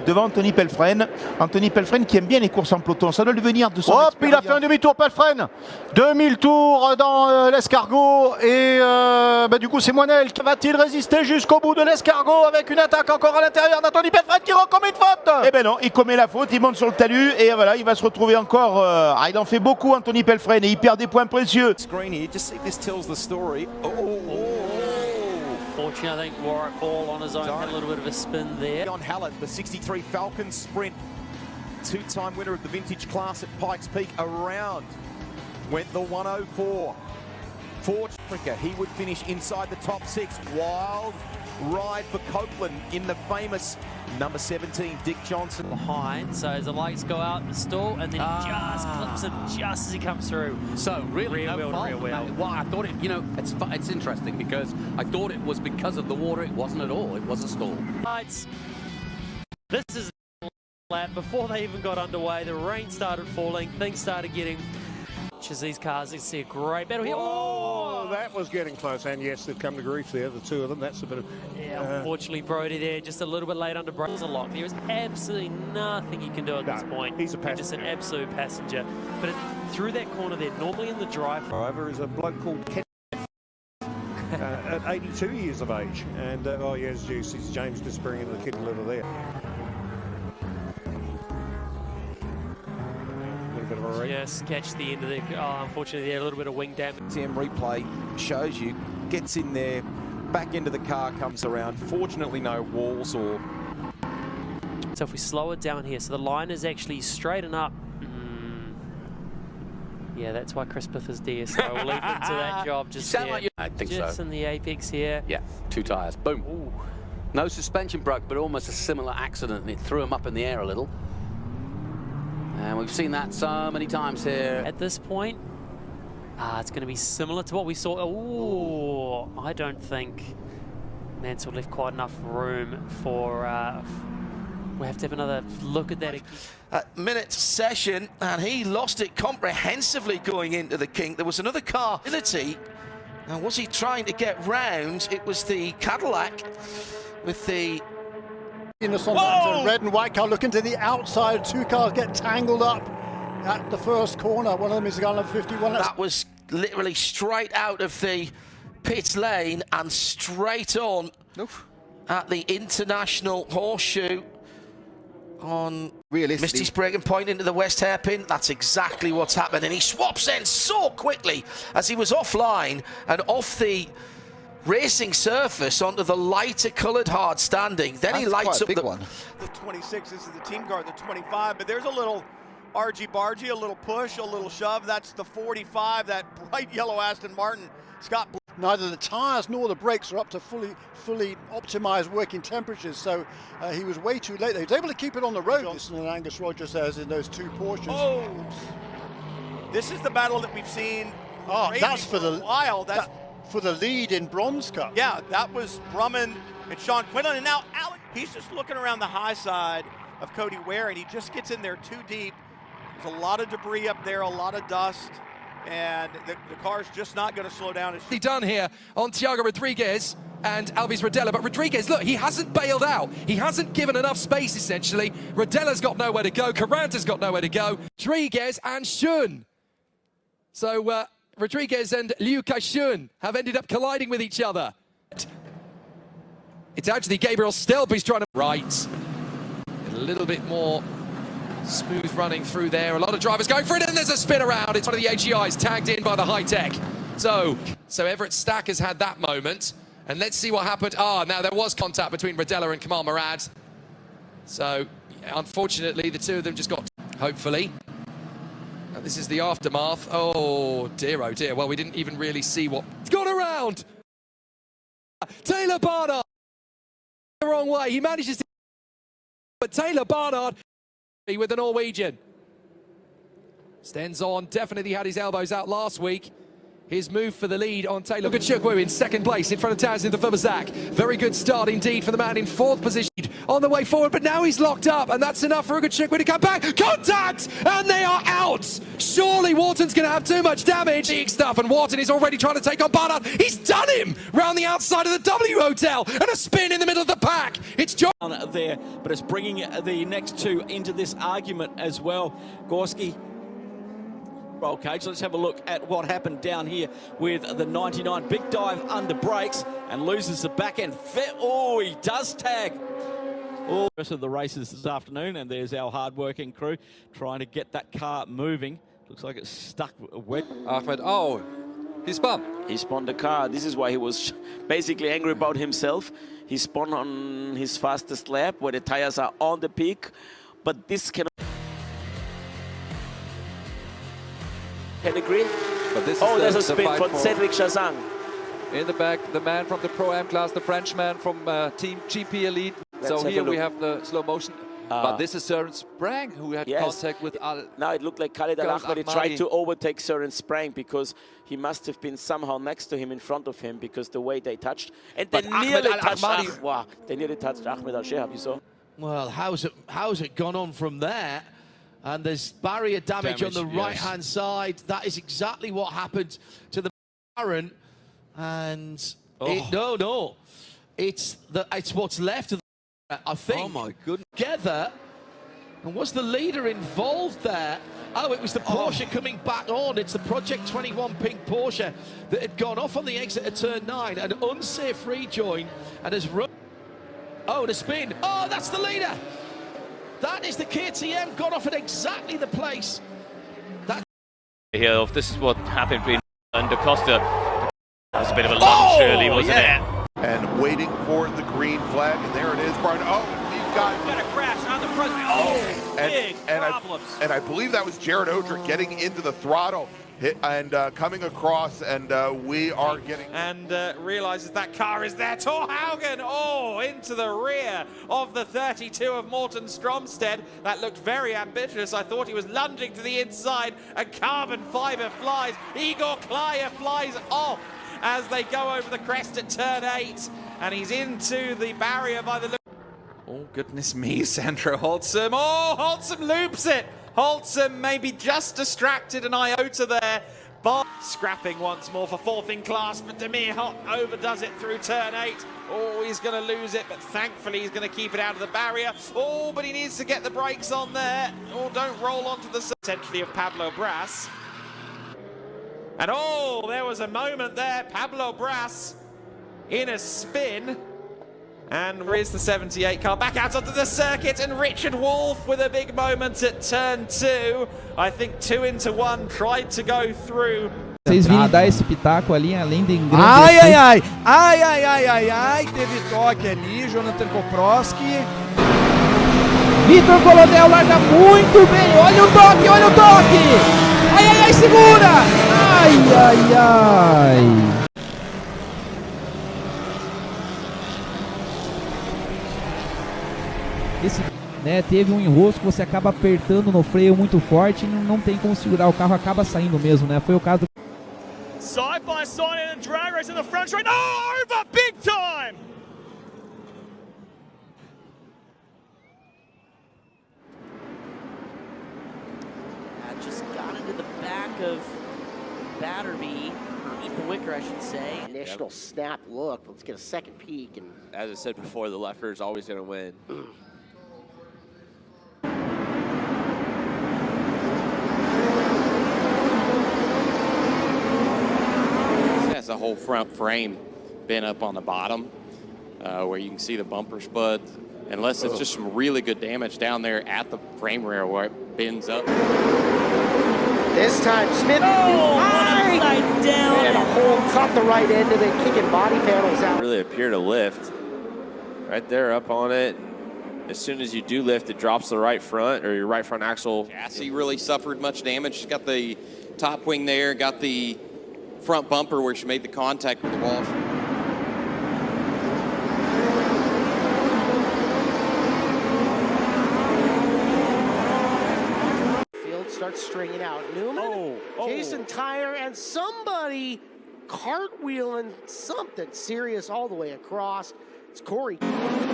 devant Anthony Pelfren. Anthony Pelfren qui aime bien les courses en peloton, ça doit le venir de son Hop, il a fait un demi-tour Pelfren. 2000 tours dans l'escargot et du coup c'est Moinel. Va-t-il résister jusqu'au bout de l'escargot avec une attaque encore à l'intérieur d'Anthony Pelfren qui commet une faute? Eh ben non, il commet la faute, il monte sur le talus et voilà, il va se retrouver encore. Il en fait beaucoup Anthony Pelfren et il perd des points précieux. Fortunately, I think Warwick Hall on his own had a little bit of a spin there. On Hallett, the 63 Falcon Sprint, two-time winner of the vintage class at Pikes Peak. Around went the 104. For Africa, he would finish inside the top 6. Wild ride for Copeland in the famous number 17, Dick Johnson. Behind, so as the lights go out, the stall, and then he just clips him just as he comes through. So really, real no wheel. Well, I thought it, you know, it's interesting because I thought it was because of the water. It wasn't at all. It was a stall. Lights. This is lap before they even got underway. The rain started falling. Things started getting. These cars, you see a great battle here. Oh, that was getting close, and yes, they've come to grief there, the two of them. That's a bit of... Yeah, unfortunately, Brody there, just a little bit late under brakes. A lock. There is absolutely nothing you can do at this point. He's a passenger. Just an absolute passenger. But through that corner there, normally in the drive... Driver is a bloke called Ken, at 82 years of age. And, oh, yes, juice, it's James disappearing into the kidney liver there. Yes, catch the end of the... Oh, unfortunately, there a little bit of wing damage. TM replay shows you, gets in there, back into the car, comes around. Fortunately, no walls or... So if we slow it down here, so the line is actually straight and up. Yeah, that's why Chris Bith is there, so we'll leave him to that job just there. Like I think just so. in the apex here. Yeah, two tyres. Boom. Ooh. No suspension broke, but almost a similar accident. It threw him up in the air a little. And we've seen that so many times here. At this point, it's going to be similar to what we saw. Oh, I don't think Mansell left quite enough room for... we'll have to have another look at that again. Minute session, and he lost it comprehensively going into the kink. There was another car. Now, was he trying to get round? It was the Cadillac with the... On red and white car looking to the outside. Two cars get tangled up at the first corner. One of them is a gun 51. That was literally straight out of the pit lane and straight on at the International Horseshoe on Misty's breaking point into the west hairpin. That's exactly what's happened, and he swaps in so quickly as he was offline and off the racing surface onto the lighter coloured hard standing. Then he lights up the one. The 26, this is the team car, the 25, but there's a little argy-bargy, a little push, a little shove. That's the 45, that bright yellow Aston Martin. Scott. Neither the tyres nor the brakes are up to fully optimised working temperatures, so he was way too late. He was able to keep it on the road, and Angus Rogers says, in those two Porsches. Oh, this is the battle that we've seen. Oh, that's for the while. That's for the lead in Bronze Cup. Yeah, that was Brumman and Sean Quinlan, and now Alec. He's just looking around the high side of Cody Ware, and he just gets in there too deep. There's a lot of debris up there, a lot of dust, and the car's just not going to slow down. He done here on Thiago Rodriguez and Alves Rodella, but Rodriguez, look, he hasn't bailed out. He hasn't given enough space, essentially. Rodella's got nowhere to go. Caranta's got nowhere to go. Rodriguez and Schön. So, Rodriguez and Liu Kai-shun have ended up colliding with each other. It's actually Gabriel Stelp who's trying to... Right. A little bit more smooth running through there. A lot of drivers going for it, and there's a spin around. It's one of the AGIs tagged in by the high-tech. So Everett Stack has had that moment. And let's see what happened. Now there was contact between Rodella and Kamal Murad. So, unfortunately, the two of them just got... Hopefully. This is the aftermath. Oh dear. Well, we didn't even really see what... It's gone around! Taylor Barnard! The wrong way. He manages to... But Taylor Barnard with the Norwegian. Stenzon definitely had his elbows out last week. His move for the lead on Taylor. Look at Chukwu in second place in front of Taz in the Fubazak. Very good start indeed for the man in fourth position on the way forward, but now he's locked up, and that's enough for Ugachukwu to come back. Contact! And they are out! Surely Wharton's going to have too much damage. Big stuff, and Wharton is already trying to take on Barnard. He's done him round the outside of the W Hotel, and a spin in the middle of the pack. It's John there, but it's bringing the next two into this argument as well. Gorski. Okay, so let's have a look at what happened down here with the 99. Big dive under brakes and loses the back end. Oh, he does tag. All the rest of the races this afternoon, and there's our hard-working crew trying to get that car moving. Looks like it's stuck wet. Ahmed, oh, he spun. He spun the car. This is why he was basically angry about himself. He spun on his fastest lap where the tires are on the peak, but this cannot. Pedigree. But this is there's a spin from Cedric Chazang. In the back, the man from the Pro-Am class, the Frenchman from Team GP Elite. So here we have the slow motion. But this is Søren Sprang who had contact with Now it looked like Khalid Al-Ahmadi tried to overtake Søren Sprang because he must have been somehow next to him, in front of him, because the way they touched. And they nearly touched Ahmed Al-Shehab, you saw? Well, how's it gone on from there? And there's barrier damage on the right-hand side. That is exactly what happened to the McLaren. And it's what's left of the, I think. Oh my goodness! Together, and was the leader involved there? Oh, it was the Porsche coming back on. It's the Project 21 pink Porsche that had gone off on the exit of turn 9, an unsafe rejoin, and has run. Oh, the spin! Oh, that's the leader. That is the KTM, got off at exactly the place. Here, this is what happened between and Da Costa. That was a bit of a lunge, really, wasn't it? And waiting for the green flag, and there it is, Brian. Oh, he's got a crash on the front. Oh, big problems. I believe that was Jared Odrick getting into the throttle and coming across, and we are getting... And realizes that car is there. Thor Haugen, into the rear of the 32 of Morten Stromstead. That looked very ambitious. I thought he was lunging to the inside, and carbon fiber flies. Igor Klaya flies off as they go over the crest at turn 8, and he's into the barrier by the look. Oh, goodness me, Sandro Holtzum. Oh, Holtzum loops it. Holtzum maybe just distracted an iota there. But scrapping once more for fourth in class, but Demir Hott overdoes it through turn 8. Oh, he's going to lose it, but thankfully he's going to keep it out of the barrier. Oh, but he needs to get the brakes on there. Oh, don't roll onto the potentially of Pablo Bras. And oh, there was a moment there. Pablo Bras in a spin. And here's the 78 car back out onto the circuit, and Richard Wolff with a big moment at turn 2. I think 2 into 1 tried to go through. Vocês virem dar esse pitaco ali, além de engrandecer. Ai, teve toque ali, Jonathan Koprowski. Vitor Colonel larga muito bem, olha o toque! Ai, segura! Ai. Esse, teve um enrosco, você acaba apertando no freio muito forte e não tem como segurar, o carro acaba saindo mesmo, né? Foi o caso do... Side by side in a drag race in the front straight. Oh, over big time! Just got into the back of Batterby, underneath the wicker, I should say. Initial snap look. Let's get a second peek. And as I said before, the lefter is always going to win. Has the whole front frame been up on the bottom, where you can see the bumper spud. Unless it's just some really good damage down there at the frame rail where it bends up. This time, Smith. Oh, upside down. And a hole caught the right end of it, kicking body panels out. Really appear to lift. Right there up on it. As soon as you do lift, it drops the right front, or your right front axle. Chassis really suffered much damage. She's got the top wing there, got the front bumper where she made the contact with the wall. Starts stringing out. Newman, Jason Tyre, and somebody cartwheeling something serious all the way across. It's Corey.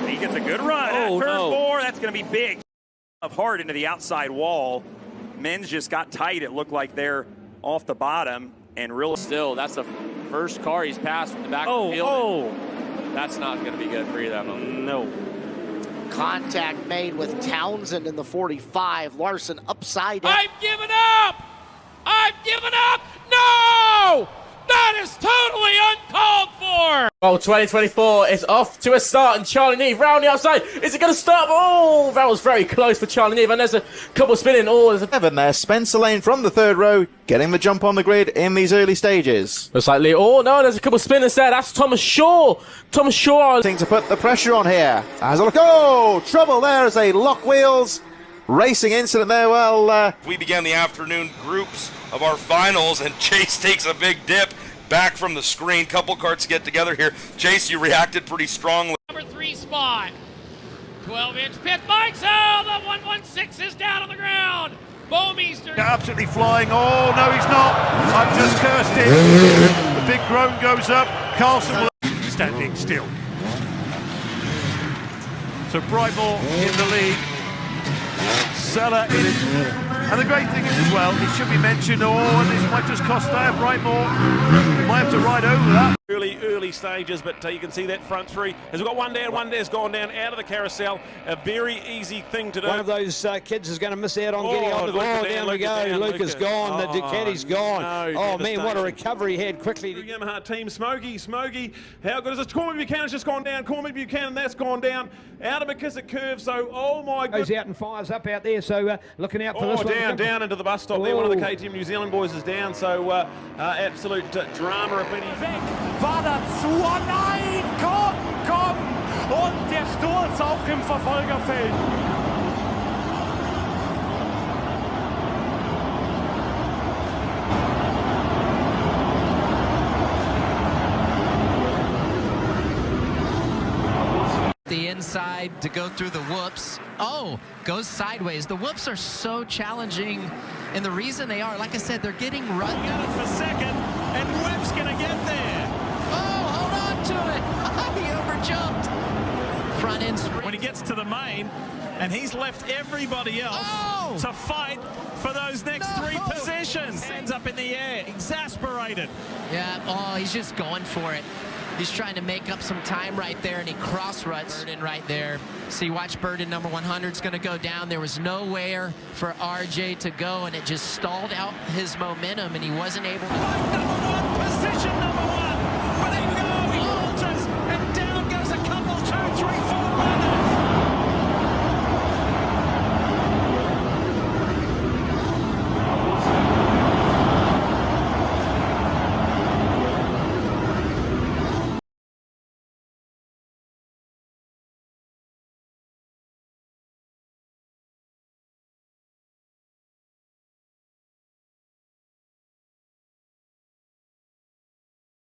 He gets a good run. Oh, Turn no. 4, that's going to be big. Of hard into the outside wall. Men's just got tight. It looked like they're off the bottom and real. Still, that's the first car he's passed from the back of the field. That's not going to be good for you that moment. No. Contact made with Townsend in the 45. Larson upside down. I've given up! I've given up! No! That is totally uncalled for! Well, 2024 is off to a start, and Charlie Neve round the outside. Is it going to stop? Oh, that was very close for Charlie Neve, and there's a couple spinning. Oh, there's a Evan there, Spencer Lane from the third row, getting the jump on the grid in these early stages. looks like Lee. Oh no, there's a couple spinners there. That's Thomas Shaw. Thomas Shaw. To put the pressure on here. As a look, oh, trouble there as they lock wheels. Racing incident there. Well, we began the afternoon groups of our finals, and Chase takes a big dip back from the screen. Couple carts get together here. Chase, you reacted pretty strongly. Number 3 spot. 12-inch pit bikes. Oh, the 116 is down on the ground. Bowmeister. Absolutely flying. Oh, no, he's not. I've just cursed him. The big groan goes up. Carlson will standing still. So Brightmore in the lead. Seller in. And the great thing is as well, it should be mentioned, and this might just cost there, Brightmore. We might have to ride over that. Early stages, but you can see that front three. Has got one down's gone down out of the carousel. A very easy thing to do. One of those kids is going to miss out on getting on the ball. Down we go. Luke is gone. The Ducati's gone. No, oh, man, what a recovery he had quickly. The Yamaha team, Smokey, how good is this? Cormac Buchanan's just gone down. Cormac Buchanan, that's gone down. Out of McKissick curve, so, oh my goodness. Goes out and fires up out there, so looking out for this one. Down into the bus stop there. One of the KTM New Zealand boys is down, so absolute drama up in his back. War dazu, oh nein, komm! Und der Sturz auch im Verfolgerfeld. The inside to go through the whoops. Oh, goes sideways. The whoops are so challenging, and the reason they are, like I said, they're getting run. Got it for second, and Webb's gonna get there. Oh, hold on to it. He overjumped. Front end sprint. When he gets to the main, and he's left everybody else to fight for those next 3 positions. Hands up in the air, exasperated. Yeah, oh, he's just going for it. He's trying to make up some time right there, and he cross-ruts Burden right there. See, watch Burden, number 100 is going to go down. There was nowhere for RJ to go, and it just stalled out his momentum, and he wasn't able to. Number 1, position